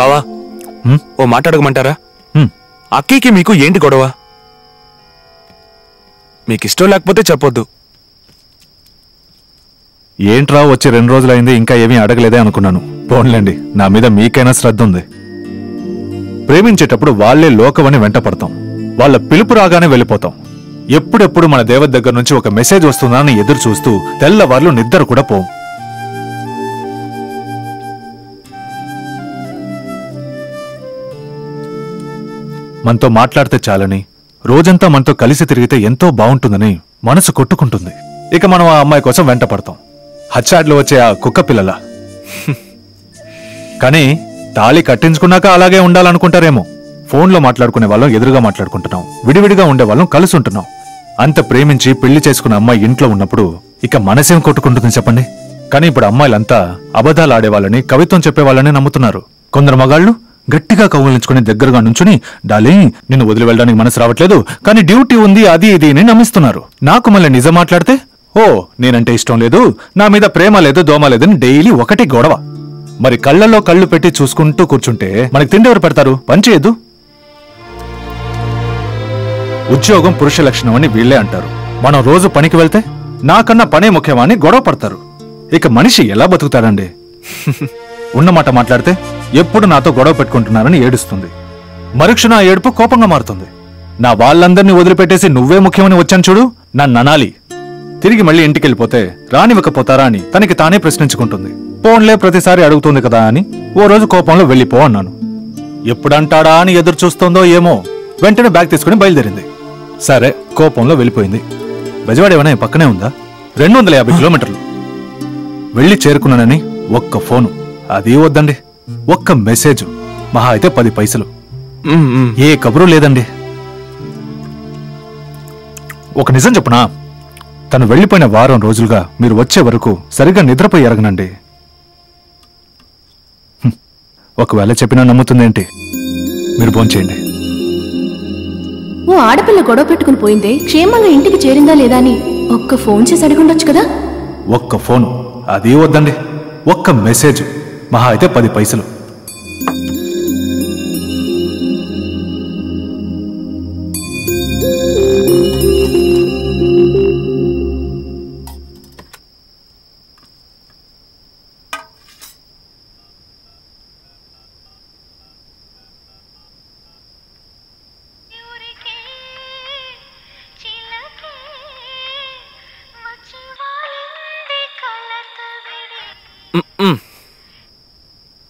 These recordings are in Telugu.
బావా ఓ మాట అడగమంటారా? అక్కకి మీకు ఏంటి గొడవ? మీకు ఇష్టం లేకపోతే చెప్పొద్దు. ఏంట్రా వచ్చి 2 రోజులైంది ఇంకా ఏమీ అడగలేదే అనుకున్నాను. పోన్లేండి, నా మీద మీకైనా శ్రద్ధ ఉంది. ప్రేమించేటప్పుడు వాళ్లే లోకమని వెంట పడతాం. వాళ్ళ పిలుపు రాగానే వెళ్ళిపోతాం. ఎప్పుడెప్పుడు మన దేవత దగ్గర నుంచి ఒక మెసేజ్ వస్తుందా అని ఎదురు చూస్తూ తెల్లవార్లు నిద్ర కూడా పోం. మనతో మాట్లాడితే చాలని, రోజంతా మనతో కలిసి తిరిగితే ఎంతో బాగుంటుందని మనసు కొట్టుకుంటుంది. ఇక మనం ఆ అమ్మాయి కోసం వెంట పడతాం. హచ్చాడ్లో వచ్చే ఆ కుక్క పిల్లల. కానీ తాళి కట్టించుకున్నాక అలాగే ఉండాలనుకుంటారేమో. ఫోన్లో మాట్లాడుకునే వాళ్ళం ఎదురుగా మాట్లాడుకుంటున్నాం, విడివిడిగా ఉండే వాళ్ళం కలిసి ఉంటున్నాం. అంత ప్రేమించి పెళ్లి చేసుకున్న అమ్మాయి ఇంట్లో ఉన్నప్పుడు ఇక మనసేం కొట్టుకుంటుంది చెప్పండి? కానీ ఇప్పుడు అమ్మాయిలంతా అబద్ధాలు ఆడేవాళ్ళని, కవిత్వం చెప్పేవాళ్ళని నమ్ముతున్నారు. కొందరు మగాళ్ళు గట్టిగా కౌగిలించుకుని దగ్గరగా నుంచుని, డార్లింగ్ నిన్ను వదిలి వెళ్ళడానికి మనసు రావట్లేదు కానీ డ్యూటీ ఉంది అది ఇది అని నమ్మిస్తున్నారు. నాకు మళ్ళీ నిజం మాట్లాడితే, ఓ నేనంటే ఇష్టం లేదు, నా మీద ప్రేమ లేదు, దోమ లేదని డైలీ ఒకటి గొడవ. మరి కళ్ళల్లో కళ్ళు పెట్టి చూసుకుంటూ కూర్చుంటే మనకి తిండి ఎవరు పెడతారు? పని చేయొద్దు. ఉద్యోగం పురుష లక్షణం అని వీళ్లే అంటారు. మనం రోజు పనికి వెళ్తే నాకన్నా పనే ముఖ్యమా అని గొడవ పడతారు. ఇక మనిషి ఎలా బతుకుతాడండి? ఉన్నమాట మాట్లాడితే ఎప్పుడు నాతో గొడవ పెట్టుకుంటున్నారని ఏడుస్తుంది. మరుక్షణ ఆ ఏడుపు కోపంగా మారుతుంది. నా వాళ్ళందరినీ వదిలిపెట్టేసి నువ్వే ముఖ్యమని వచ్చాను చూడు, నన్ను అనాలి. తిరిగి మళ్ళీ ఇంటికెళ్ళిపోతే రానివ్వకపోతారా అని తనకి తానే ప్రశ్నించుకుంటుంది. పోన్లే ప్రతిసారి అడుగుతుంది కదా అని ఓ రోజు కోపంలో వెళ్ళిపో అన్నాను. ఎప్పుడంటాడా అని ఎదురు చూస్తోందో ఏమో, వెంటనే బ్యాగ్ తీసుకుని బయలుదేరింది. సరే కోపంలో వెళ్ళిపోయింది. బెజవాడ ఏమైనా పక్కనే ఉందా? 250 కిలోమీటర్లు. వెళ్ళి చేరుకున్నానని ఒక్క ఫోను, అది వద్దండి, ఒక్క మెసేజ్, మహా అయితే 10 పైసలు. ఏ కబురు లేదండి. ఒక నిజం చెప్పునా, తను వెళ్లిపోయిన వారం రోజులుగా మీరు వచ్చే వరకు సరిగ్గా నిద్రపోయి ఎరగనండి. ఒకవేళ చెప్పినా నమ్ముతుందేంటి? మీరు భోంచేయండి. ఓ ఆడపిల్ల గొడవ పెట్టుకుని పోయిందే, క్షేమంగా ఇంటికి చేరిందా లేదా అని ఒక్క ఫోన్ చేసి అడిగుండొచ్చు కదా. ఒక్క ఫోను, అది వద్దండి, ఒక్క మెసేజ్, మహా అయితే 10 పైసలు.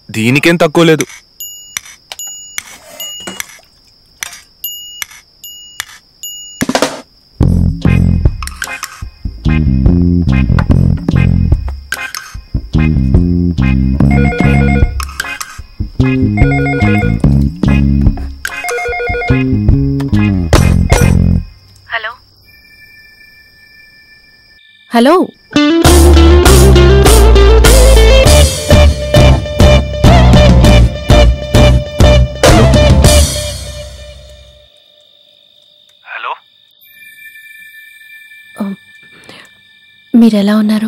దీనికేం తక్కువ లేదు. హలో హలో మీరెలా ఉన్నారు?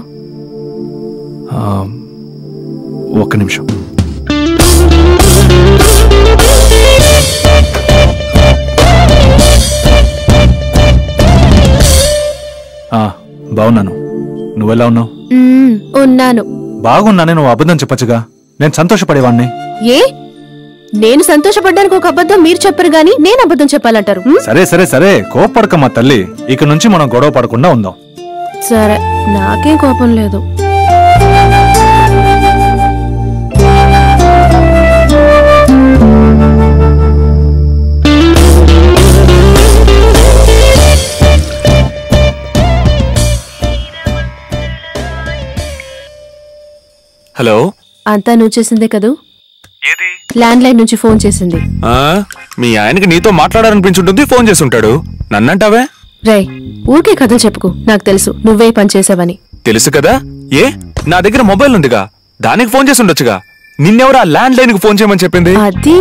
ఒక్క నిమిషం. బాగున్నాను. నువ్వెలా ఉన్నావు? ఉన్నాను. బాగున్నానే. నువ్వు అబద్ధం చెప్పచ్చుగా, నేను సంతోషపడేవాణ్ణి. ఏ నేను సంతోషపడ్డానికి ఒక అబద్ధం మీరు చెప్పరు గాని నేను అబద్ధం చెప్పాలంటారు? సరే సరే సరే, కోపడకమ్మా తల్లి. ఇక నుంచి మనం గొడవ పడకుండా ఉందాం. సరే, నాకేం కోపం లేదు. హలో, అంతా నువ్వు చేసిందే కదూ? ల్యాండ్ లైన్ నుంచి ఫోన్ చేసింది. మీ ఆయనకి నీతో మాట్లాడాలనిపించుంటుంది, ఫోన్ చేస్తుంటాడు. నన్నంటావే? రే, ఊరికే కథలు చెప్పుకు. నాకు తెలుసు నువ్వే పని చేసావని. తెలుసు కదా. ఏ, నా దగ్గర మొబైల్ ఉందిగా, దానికి ఫోన్ చేసి ఉండొచ్చుగా. నిన్నెవరా ల్యాండ్ లైన్ కు ఫోన్ చేయమని చెప్పింది? అది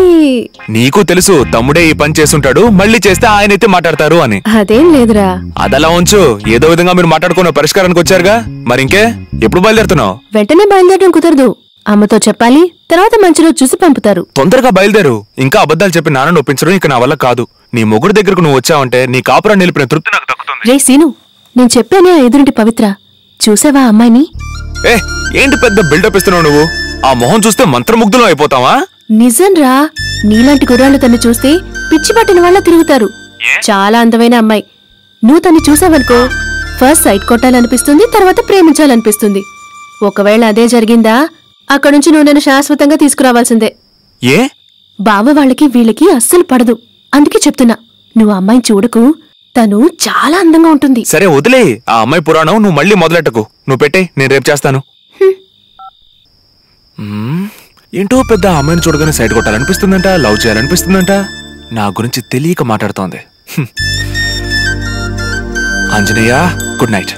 నీకు తెలుసు తమ్ముడే ఈ పని చేస్తుంటాడు, మళ్ళీ చేస్తే ఆయనైతే మాట్లాడతారు అని. అదేం లేదురా. అదలా ఉంచు. ఏదో విధంగా మీరు మాట్లాడుకున్న పరిష్కారానికి వచ్చారుగా, మరింకే ఎప్పుడు బయలుదేరుతున్నావు? వెంటనే బయలుదేరడం కుదరదు. అమ్మతో చెప్పాలి, తర్వాత మంచి రోజు చూసి పంపుతారు. తొందరగా బయలుదేరు. ఇంకా అబద్ధాలు చెప్పి నాన్న నొప్పించడం ఇక నా వల్ల కాదు. నీ మొగుడు దగ్గరకు నువ్వు వచ్చావంటే నీ కాపురాన్ని నిలిపిన తృప్తి నాకు దక్కుతుంది. రే సీను, నేను చెప్పానే ఆ ఎదురింటి పవిత్ర, చూసావా అమ్మాయిని? ఏ ఏంటి పెద్ద బిల్డప్ ఇస్తున్నావు నువ్వు? ఆ మొహం చూస్తే మంత్రముగ్ధులం అయిపోతావా? నిజం రా, నీలాంటి కుర్రాళ్ళు తన్ని చూస్తే పిచ్చి పట్టిన వాళ్ళ తిరుగుతారు. చాలా అందమైన అమ్మాయి. నువ్వు తన్ని చూసావనుకో, ఫస్ట్ సైట్ కొట్టాలనిపిస్తుంది, తర్వాత ప్రేమించాలనిపిస్తుంది. ఒకవేళ అదే జరిగిందా, అక్కడుంచి నువ్వు నన్ను శాశ్వతంగా తీసుకురావాల్సిందే. ఏ బావ వాళ్ళకి వీళ్ళకి అస్సలు పడదు. అందుకే చెప్తున్నా, నువ్వు అమ్మాయిని చూడకు, తను చాలా అందంగా ఉంటుంది. సరే వదిలే ఆ అమ్మాయి పురాణం. నువ్వు మళ్ళీ మొదలెట్టకు. నువ్వు పెట్టే, నేను రేపు చేస్తాను. ఏంటో పెద్ద అమ్మాయిని చూడగానే సైడ్ కొట్టాలనిపిస్తుందంట, లవ్ చేయాలనిపిస్తుందంట. నా గురించి తెలియక మాట్లాడుతోంది. Anjaneya, good night.